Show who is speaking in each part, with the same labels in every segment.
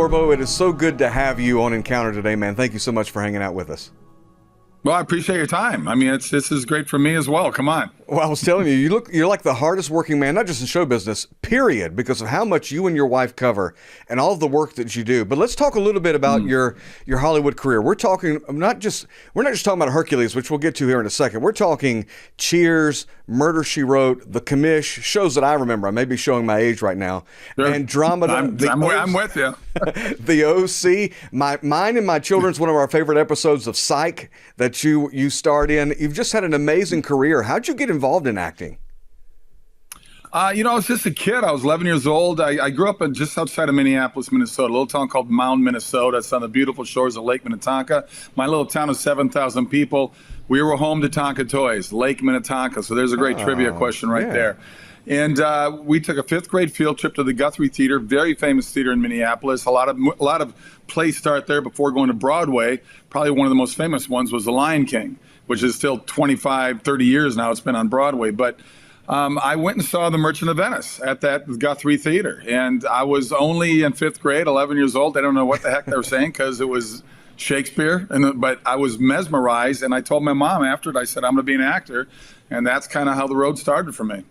Speaker 1: Sorbo. It is so good to have you on Encounter today, man. Thank you so much for hanging out with us.
Speaker 2: Well, I appreciate your time. I mean, this is great for me as well. Come on.
Speaker 1: Well, I was telling you, you're like the hardest working man, not just in show business, period, because of how much you and your wife cover and all of the work that you do. But let's talk a little bit about your Hollywood career. We're not just talking about Hercules, which we'll get to here in a second. We're talking Cheers, Murder, She Wrote, The Commish, shows that I remember. I may be showing my age right now.
Speaker 2: Sure.
Speaker 1: Andromeda.
Speaker 2: I'm with you.
Speaker 1: The OC. Mine and my children's one of our favorite episodes of Psych that you starred in. You've just had an amazing career. How'd you get involved in acting?
Speaker 2: I was just a kid. I was 11 years old. I grew up just outside of Minneapolis, Minnesota, a little town called Mound, Minnesota. It's on the beautiful shores of Lake Minnetonka. My little town is 7,000 people. We were home to Tonka Toys, Lake Minnetonka. So there's a great trivia question right there. And we took a 5th grade field trip to the Guthrie Theater, very famous theater in Minneapolis. A lot of plays start there before going to Broadway. Probably one of the most famous ones was The Lion King, which is still 25, 30 years now it's been on Broadway. But I went and saw The Merchant of Venice at that Guthrie Theater. And I was only in 5th grade, 11 years old. I don't know what the heck they were saying because it was Shakespeare. But I was mesmerized. And I told my mom after it, I said, I'm going to be an actor. And that's kind of how the road started for me.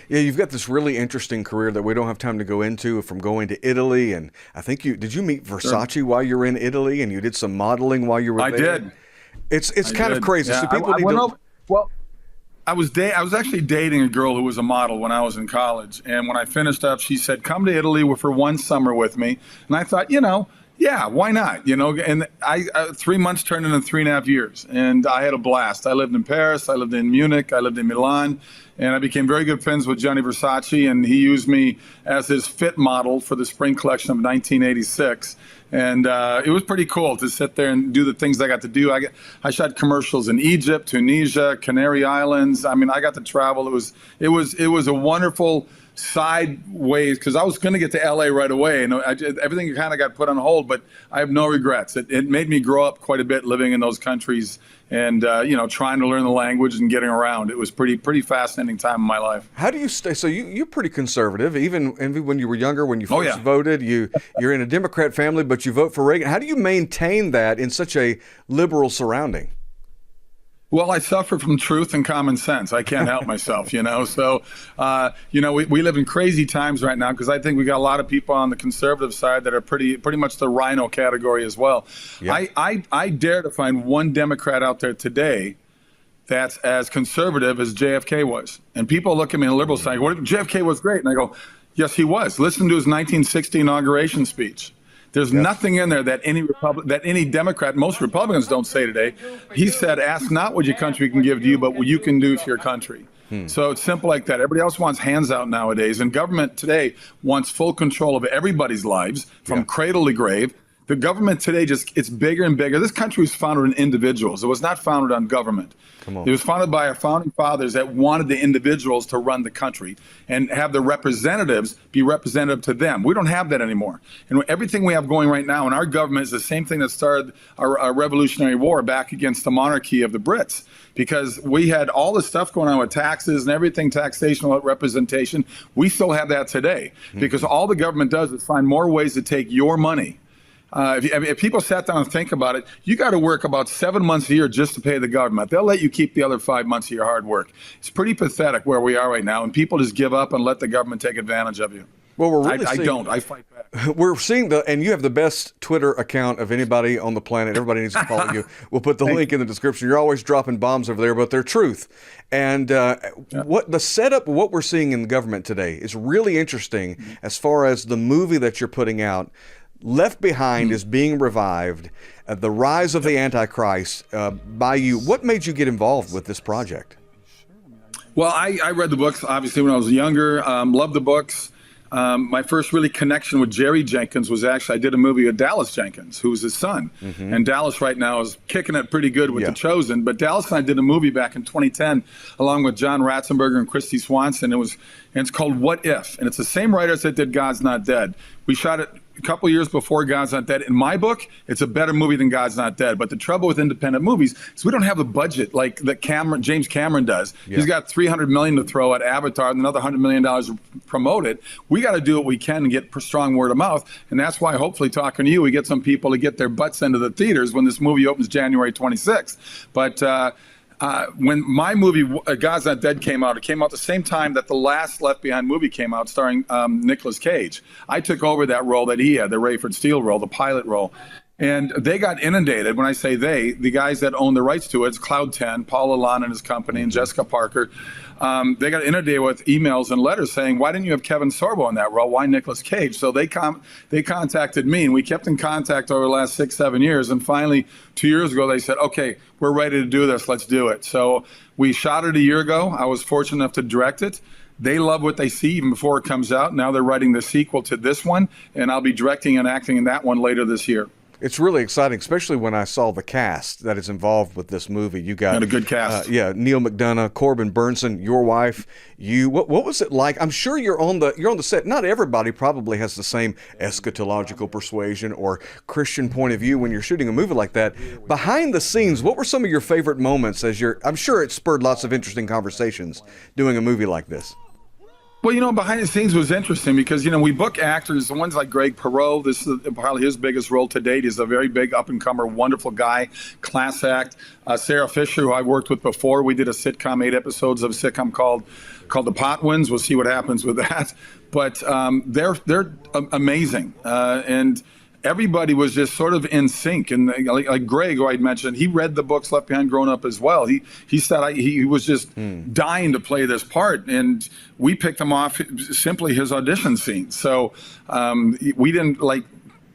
Speaker 1: Yeah, you've got this really interesting career that we don't have time to go into, from going to Italy. And I think did you meet Versace while you were in Italy, and you did some modeling while you were there?
Speaker 2: I did.
Speaker 1: It's kind of crazy.
Speaker 2: Yeah,
Speaker 1: so people
Speaker 2: I was actually dating a girl who was a model when I was in college. And when I finished up, she said, come to Italy for one summer with me. And I thought, yeah, why not? And I 3 months turned into 3.5 years, and I had a blast. I lived in Paris, I lived in Munich, I lived in Milan, and I became very good friends with Gianni Versace, and he used me as his fit model for the spring collection of 1986. And it was pretty cool to sit there and do the things I got to do. I shot commercials in Egypt, Tunisia, Canary Islands. I mean, I got to travel. It was a wonderful sideways, because I was going to get to LA right away, and everything kind of got put on hold, but I have no regrets. It made me grow up quite a bit living in those countries and trying to learn the language and getting around. It was pretty fascinating time in my life.
Speaker 1: How do you stay? So you're pretty conservative, even when you were younger, when you first voted. You're in a Democrat family, but you vote for Reagan. How do you maintain that in such a liberal surrounding?
Speaker 2: Well, I suffer from truth and common sense. I can't help myself, So, we live in crazy times right now, because I think we got a lot of people on the conservative side that are pretty much the rhino category as well. Yep. I dare to find one Democrat out there today that's as conservative as JFK was. And people look at me on the liberal side, JFK was great. And I go, yes, he was. Listen to his 1960 inauguration speech. There's nothing in there that any Democrat, most Republicans don't say today. He said, ask not what your country can give to you, but what you can do for your country. So it's simple like that. Everybody else wants hands out nowadays. And government today wants full control of everybody's lives from cradle to grave. The government today it's bigger and bigger. This country was founded on individuals. It was not founded on government. It was founded by our founding fathers that wanted the individuals to run the country and have the representatives be representative to them. We don't have that anymore. And everything we have going right now in our government is the same thing that started our Revolutionary War back against the monarchy of the Brits, because we had all this stuff going on with taxes and everything, taxation, representation. We still have that today, because all the government does is find more ways to take your money. If people sat down and think about it, you got to work about 7 months a year just to pay the government. They'll let you keep the other 5 months of your hard work. It's pretty pathetic where we are right now, and people just give up and let the government take advantage of you.
Speaker 1: Well, we're really
Speaker 2: I fight back.
Speaker 1: We're seeing and you have the best Twitter account of anybody on the planet. Everybody needs to follow you. We'll put the link in the description. You're always dropping bombs over there, but they're truth. And what the setup, what we're seeing in the government today is really interesting as far as the movie that you're putting out. Left Behind is being revived, the rise of the Antichrist by you. What made you get involved with this project?
Speaker 2: Well, I read the books, obviously, when I was younger, loved the books. My first really connection with Jerry Jenkins was actually, I did a movie with Dallas Jenkins, who was his son. Mm-hmm. And Dallas right now is kicking it pretty good with The Chosen. But Dallas and I did a movie back in 2010, along with John Ratzenberger and Christy Swanson. And it's called What If? And it's the same writers that did God's Not Dead. We shot it a couple years before God's Not Dead. In my book, it's a better movie than God's Not Dead. But the trouble with independent movies is we don't have the budget like that James Cameron does. Yeah. He's got $300 million to throw at Avatar and another $100 million to promote it. We got to do what we can and get strong word of mouth. And that's why, hopefully, talking to you, we get some people to get their butts into the theaters when this movie opens January 26th. But when my movie God's Not Dead came out, it came out the same time that the last Left Behind movie came out, starring Nicolas Cage. I took over that role that he had, the Rayford Steele role, the pilot role. And they got inundated. When I say they, the guys that own the rights to it, it's Cloud 10, Paul Alon and his company, and Jessica Parker. They got inundated with emails and letters saying, why didn't you have Kevin Sorbo in that role? Why Nicolas Cage? So they contacted me, and we kept in contact over the last 6-7 years. And finally, 2 years ago, they said, okay, we're ready to do this. Let's do it. So we shot it a year ago. I was fortunate enough to direct it. They love what they see even before it comes out. Now they're writing the sequel to this one, and I'll be directing and acting in that one later this year.
Speaker 1: It's really exciting, especially when I saw the cast that is involved with this movie. You got
Speaker 2: a good cast.
Speaker 1: Neil McDonough, Corbin Burnson, your wife. You. What was it like? I'm sure you're on the set. Not everybody probably has the same eschatological persuasion or Christian point of view when you're shooting a movie like that. Behind the scenes, what were some of your favorite moments I'm sure it spurred lots of interesting conversations doing a movie like this.
Speaker 2: Well, behind the scenes was interesting because, we book actors, the ones like Greg Perot. This is probably his biggest role to date. He's a very big up-and-comer, wonderful guy, class act. Sarah Fisher, who I worked with before, we did a sitcom, 8 episodes of a sitcom called The Potwins. We'll see what happens with that. But they're amazing. And everybody was just sort of in sync. And like Greg, who I'd mentioned, he read the books Left Behind growing up as well. He said he was just dying to play this part. And we picked him off simply his audition scene. So we didn't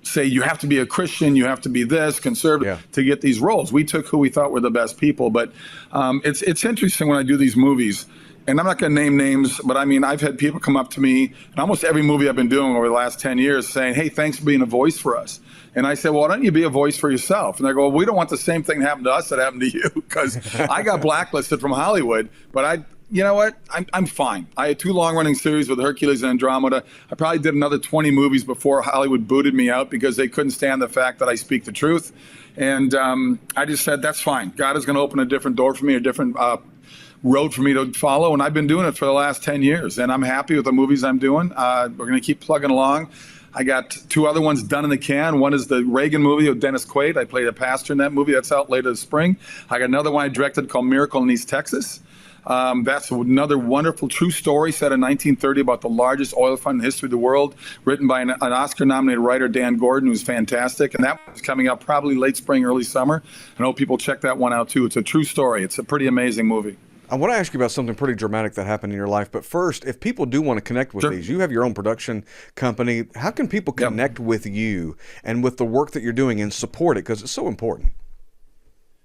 Speaker 2: say you have to be a Christian, you have to be this, conservative to get these roles. We took who we thought were the best people. But it's interesting when I do these movies. And I'm not going to name names, but I've had people come up to me in almost every movie I've been doing over the last 10 years saying, hey, thanks for being a voice for us. And I said, well, why don't you be a voice for yourself? And they go, well, we don't want the same thing to happen to us that happened to you, because I got blacklisted from Hollywood. But you know what? I'm fine. I had 2 long-running series with Hercules and Andromeda. I probably did another 20 movies before Hollywood booted me out because they couldn't stand the fact that I speak the truth. And I just said, that's fine. God is going to open a different door for me, a different road for me to follow, and I've been doing it for the last 10 years, and I'm happy with the movies I'm doing. We're going to keep plugging along. I got 2 other ones done in the can. One is the Reagan movie with Dennis Quaid. I played a pastor in that movie. That's out later this spring. I got another one I directed called Miracle in East Texas. That's another wonderful true story set in 1930 about the largest oil fund in the history of the world, written by an Oscar-nominated writer, Dan Gordon, who's fantastic. And that one's coming out probably late spring, early summer. I hope people check that one out, too. It's a true story. It's a pretty amazing movie.
Speaker 1: I want to ask you about something pretty dramatic that happened in your life. But first, if people do want to connect with these, you have your own production company. How can people connect with you and with the work that you're doing and support it? Because it's so important.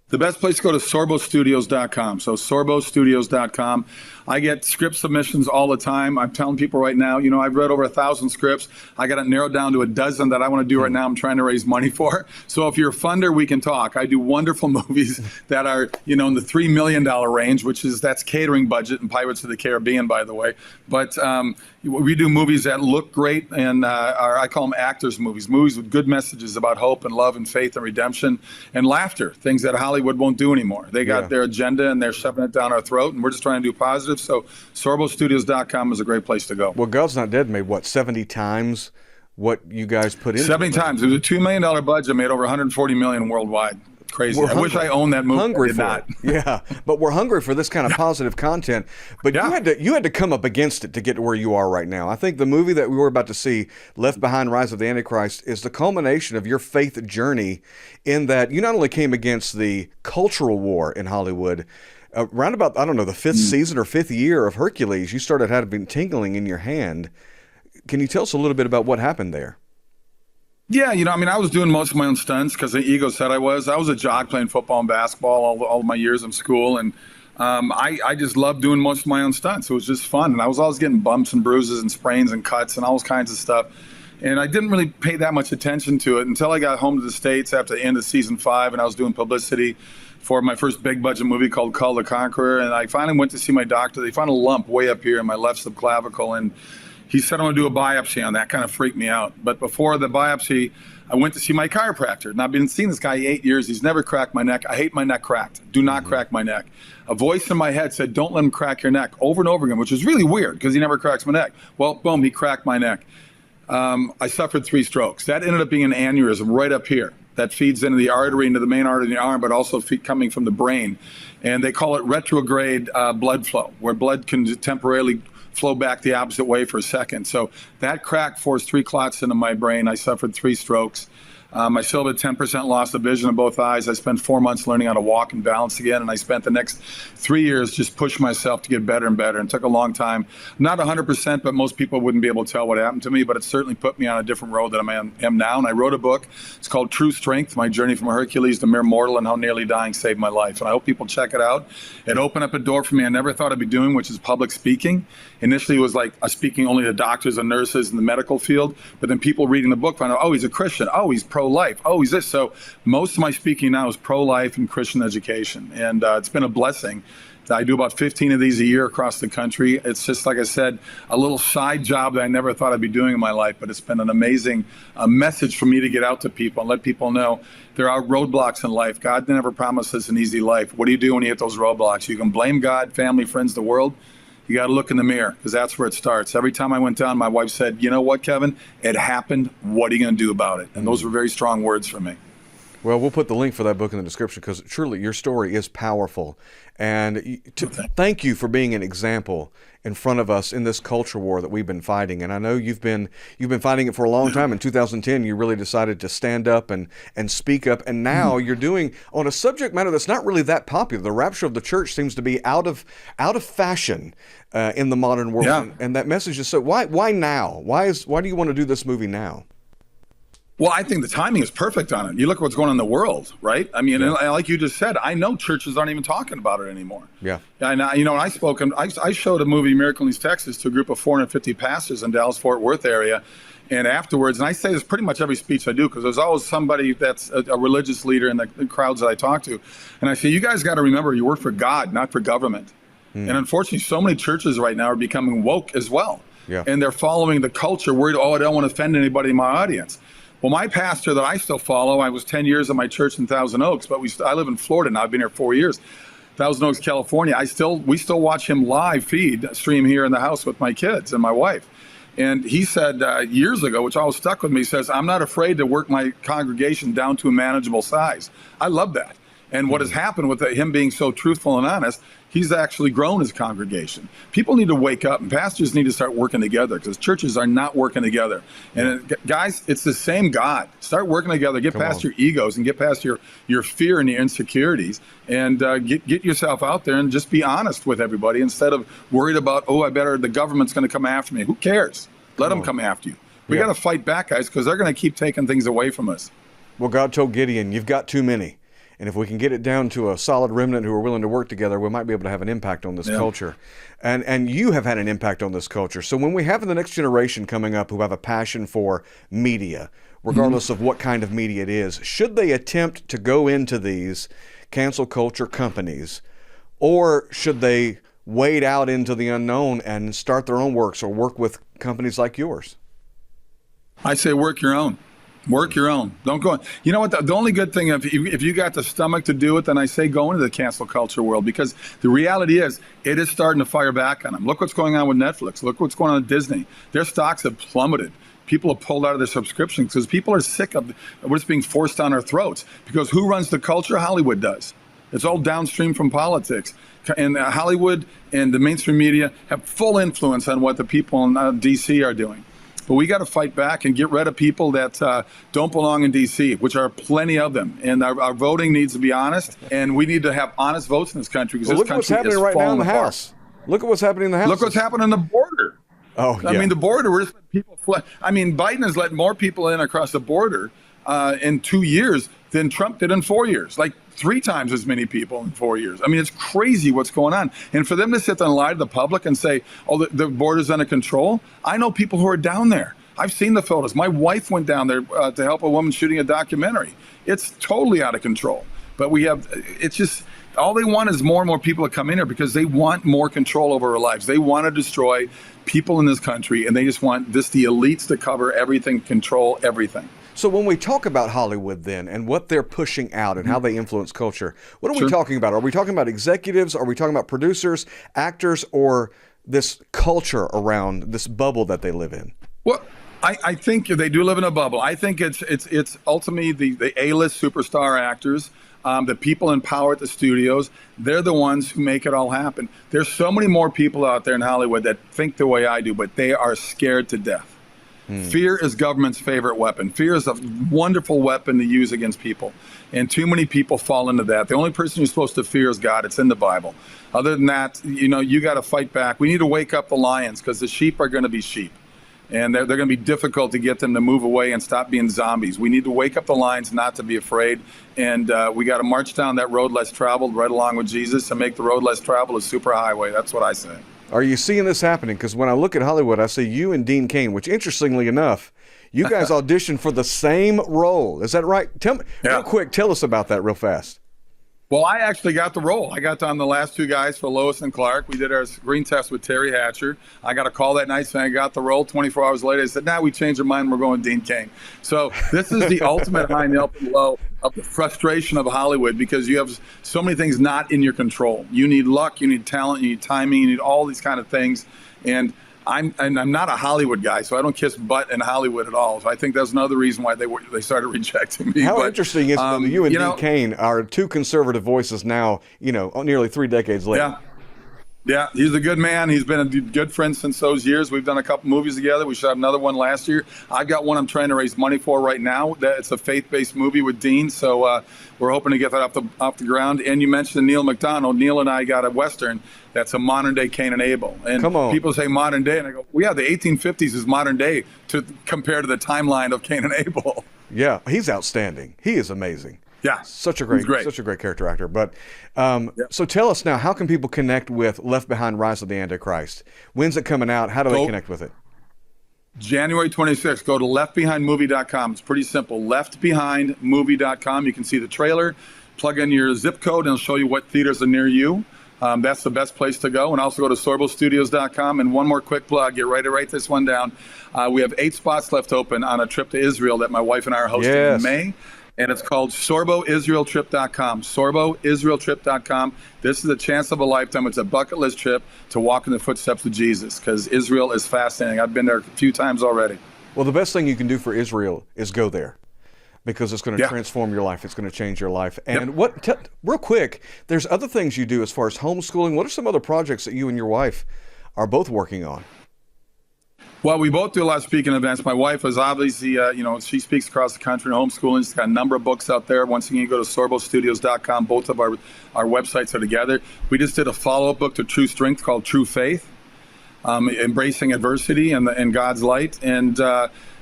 Speaker 2: The best place to go to sorbostudios.com. So sorbostudios.com. I get script submissions all the time. I'm telling people right now, I've read over 1,000 scripts. I got it narrowed down to a dozen that I want to do right now. I'm trying to raise money for. So if you're a funder, we can talk. I do wonderful movies that are, in the $3 million range, that's catering budget and Pirates of the Caribbean, by the way. But we do movies that look great, and I call them actors movies with good messages about hope and love and faith and redemption and laughter, things that Hollywood won't do anymore. They got their agenda and they're shoving it down our throat, and we're just trying to do positive. So sorbostudios.com is a great place to go.
Speaker 1: Well, God's Not Dead made, 70 times what you guys put in?
Speaker 2: 70 times. It was a $2 million budget, made over $140 million worldwide. Crazy. I wish I owned that movie.
Speaker 1: Hungry for it. Yeah, but we're hungry for this kind of positive content. But you had to come up against it to get to where you are right now. I think the movie that we were about to see, Left Behind: Rise of the Antichrist, is the culmination of your faith journey, in that you not only came against the cultural war in Hollywood. Around about, the 5th season or 5th year of Hercules, you started having tingling in your hand. Can you tell us a little bit about what happened there?
Speaker 2: Yeah, I was doing most of my own stunts because the ego said I was. I was a jock playing football and basketball all of my years in school, and I just loved doing most of my own stunts. It was just fun, and I was always getting bumps and bruises and sprains and cuts and all those kinds of stuff. And I didn't really pay that much attention to it until I got home to the States after the end of season 5, and I was doing publicity for my first big budget movie called Call the Conqueror. And I finally went to see my doctor. They found a lump way up here in my left subclavicle, and he said, I'm going to do a biopsy on that. Kind of freaked me out. But before the biopsy, I went to see my chiropractor. And I've been seeing this guy 8 years. He's never cracked my neck. I hate my neck cracked. Do not crack my neck. A voice in my head said, don't let him crack your neck, over and over again, which is really weird because he never cracks my neck. Well, boom, he cracked my neck. I suffered 3 strokes. That ended up being an aneurysm right up here that feeds into the artery, into the main artery in the arm, but also coming from the brain. And they call it retrograde blood flow, where blood can temporarily flow back the opposite way for a second. So that crack forced 3 clots into my brain. I suffered 3 strokes. I still have a 10% loss of vision in both eyes. I spent 4 months learning how to walk and balance again, and I spent the next 3 years just pushing myself to get better and better. And it took a long time. Not 100%, but most people wouldn't be able to tell what happened to me, but it certainly put me on a different road than I am now. And I wrote a book. It's called True Strength, My Journey from Hercules to Mere Mortal and How Nearly Dying Saved My Life. And I hope people check it out. It opened up a door for me I never thought I'd be doing, which is public speaking. Initially, it was like speaking only to doctors and nurses in the medical field, but then people reading the book find out, oh, he's a Christian. Oh, he's pro-life. Oh, he's this. So most of my speaking now is pro-life and Christian education. And it's been a blessing. I do about 15 of these a year across the country. It's just, like I said, a little side job that I never thought I'd be doing in my life, but it's been an amazing message for me to get out to people and let people know there are roadblocks in life. God never promised us an easy life. What do you do when you hit those roadblocks? You can blame God, family, friends, the world. You got to look in the mirror because that's where it starts. Every time I went down, my wife said, you know what, Kevin? It happened. What are you going to do about it? And those were very strong words for me.
Speaker 1: Well, we'll put the link for that book in the description because truly your story is powerful. And thank you for being an example in front of us in this culture war that we've been fighting. And I know you've been fighting it for a long time. In 2010, you really decided to stand up and speak up. And now you're doing on a subject matter that's not really that popular. The rapture of the church seems to be out of fashion in the modern world.
Speaker 2: Yeah.
Speaker 1: And that message is so. Why now? Why do you want to do this movie now?
Speaker 2: Well, I think the timing is perfect on it. You look at what's going on in the world, right? I mean, and like you just said, I know churches aren't even talking about it anymore.
Speaker 1: Yeah.
Speaker 2: And when I spoke, I showed a movie, Miracle in East Texas, to a group of 450 pastors in Dallas-Fort Worth area. And afterwards, and I say this pretty much every speech I do, because there's always somebody that's a religious leader in the crowds that I talk to. And I say, you guys got to remember, you work for God, not for government. And unfortunately, so many churches right now are becoming woke as well.
Speaker 1: Yeah.
Speaker 2: And they're following the culture, worried, I don't want to offend anybody in my audience. Well, my pastor that I still follow, I was 10 years at my church in Thousand Oaks, but I live in Florida now. I've been here 4 years. Thousand Oaks, California. We still watch him live stream here in the house with my kids and my wife. And he said years ago, which always stuck with me, he says, I'm not afraid to work my congregation down to a manageable size. I love that. And what has happened with him being so truthful and honest, he's actually grown his congregation. People need to wake up, and pastors need to start working together because churches are not working together. And guys, it's the same God. Start working together. Get past your egos and get past your fear and your insecurities, and get yourself out there and just be honest with everybody instead of worried about, the government's going to come after me. Who cares? Let them come after you. We got to fight back, guys, because they're going to keep taking things away from us.
Speaker 1: Well, God told Gideon, you've got too many. And if we can get it down to a solid remnant who are willing to work together, we might be able to have an impact on this culture. And you have had an impact on this culture. So when we have the next generation coming up who have a passion for media, regardless of what kind of media it is, should they attempt to go into these cancel culture companies, or should they wade out into the unknown and start their own works or work with companies like yours?
Speaker 2: I say work your own. Work your own. Don't go. You know what? The only good thing, if you got the stomach to do it, then I say go into the cancel culture world, because the reality is it is starting to fire back on them. Look what's going on with Netflix. Look what's going on with Disney. Their stocks have plummeted. People have pulled out of their subscriptions because people are sick of what's being forced down our throats. Because who runs the culture? Hollywood does. It's all downstream from politics. And Hollywood and the mainstream media have full influence on what the people in D.C. are doing. But we got to fight back and get rid of people that don't belong in D.C., which are plenty of them. And our voting needs to be honest, and we need to have honest votes in this country. Because
Speaker 1: look at what's happening right now in the House. Look at what's happening in the House.
Speaker 2: Look what's happening on the border.
Speaker 1: Oh, yeah.
Speaker 2: I mean, the border, we're just letting people fly. I mean, Biden has let more people in across the border in 2 years than Trump did in 4 years. Like 3 times as many people in 4 years. I mean, it's crazy what's going on. And for them to sit there and lie to the public and say, the border's under control. I know people who are down there. I've seen the photos. My wife went down there to help a woman shooting a documentary. It's totally out of control. But it's just, all they want is more and more people to come in here because they want more control over our lives. They want to destroy people in this country, and they just want the elites to cover everything, control everything.
Speaker 1: So when we talk about Hollywood then and what they're pushing out and how they influence culture, what are we talking about? Are we talking about executives? Are we talking about producers, actors, or this culture around this bubble that they live in?
Speaker 2: Well, I think they do live in a bubble. I think it's ultimately the A-list superstar actors, the people in power at the studios. They're the ones who make it all happen. There's so many more people out there in Hollywood that think the way I do, but they are scared to death. Fear is government's favorite weapon. Fear is a wonderful weapon to use against people. And too many people fall into that. The only person you're supposed to fear is God. It's in the Bible. Other than that, you got to fight back. We need to wake up the lions because the sheep are going to be sheep. And they're going to be difficult to get them to move away and stop being zombies. We need to wake up the lions not to be afraid. And we got to march down that road less traveled right along with Jesus and make the road less traveled a super highway. That's what I say.
Speaker 1: Are you seeing this happening? Because when I look at Hollywood, I see you and Dean Cain, which interestingly enough, you guys auditioned for the same role. Is that right? Tell me, real quick, tell us about that real fast.
Speaker 2: Well, I actually got the role. I got on the last two guys for Lois and Clark. We did our screen test with Terry Hatcher. I got a call that night saying I got the role. 24 hours later, they said, "Now we changed our mind. We're going Dean Cain." So this is the ultimate high and low of the frustration of Hollywood because you have so many things not in your control. You need luck, you need talent, you need timing, you need all these kind of things. And I'm not a Hollywood guy, so I don't kiss butt in Hollywood at all. So I think that's another reason why they started rejecting me.
Speaker 1: How interesting is that you and Dean Cain are two conservative voices now, nearly 3 decades later.
Speaker 2: Yeah, he's a good man. He's been a good friend since those years. We've done a couple movies together. We shot another one last year. I've got one I'm trying to raise money for right now. It's a faith-based movie with Dean, so we're hoping to get that off the ground. And you mentioned Neil McDonough. Neil and I got a Western that's a modern-day Cain and Abel. And people say modern day, and I go, well, yeah, the 1850s is modern day compared to the timeline of Cain and Abel.
Speaker 1: Yeah, he's outstanding. He is amazing.
Speaker 2: Yeah,
Speaker 1: such a great character actor. But so tell us now, how can people connect with Left Behind: Rise of the Antichrist? When's it coming out? How do they connect with it?
Speaker 2: January 26th. Go to leftbehindmovie.com. It's pretty simple. Leftbehindmovie.com. You can see the trailer. Plug in your zip code, and it'll show you what theaters are near you. That's the best place to go. And also go to sorbostudios.com. And one more quick plug. Get ready to write this one down. We have 8 spots left open on a trip to Israel that my wife and I are hosting in May. And it's called sorboisraeltrip.com. sorboisraeltrip.com. This is a chance of a lifetime. It's a bucket list trip to walk in the footsteps of Jesus because Israel is fascinating. I've been there a few times already.
Speaker 1: Well, the best thing you can do for Israel is go there because it's going to transform your life. It's going to change your life. And real quick, there's other things you do as far as homeschooling. What are some other projects that you and your wife are both working on?
Speaker 2: Well, we both do a lot of speaking events. My wife is obviously, she speaks across the country in homeschooling. She's got a number of books out there. Once again, you go to sorbostudios.com. Both of our websites are together. We just did a follow-up book to True Strength called True Faith, Embracing Adversity and God's Light. And,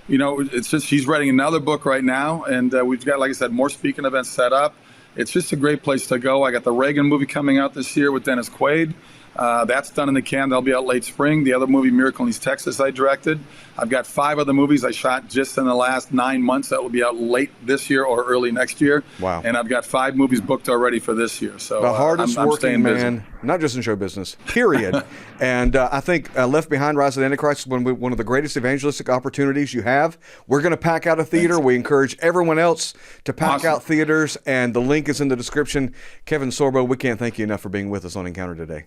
Speaker 2: it's just she's writing another book right now. And we've got, like I said, more speaking events set up. It's just a great place to go. I got the Reagan movie coming out this year with Dennis Quaid. That's done in the can. That'll be out late spring. The other movie, Miracle in East Texas, I directed. I've got 5 other movies I shot just in the last 9 months that will be out late this year or early next year.
Speaker 1: Wow.
Speaker 2: And I've got 5 movies booked already for this year. So
Speaker 1: the hardest working man, not just in show business, period. And I think Left Behind: Rise of the Antichrist is one of the greatest evangelistic opportunities you have. We're going to pack out a theater. We encourage everyone else to pack out theaters, and the link is in the description. Kevin Sorbo, we can't thank you enough for being with us on Encounter today.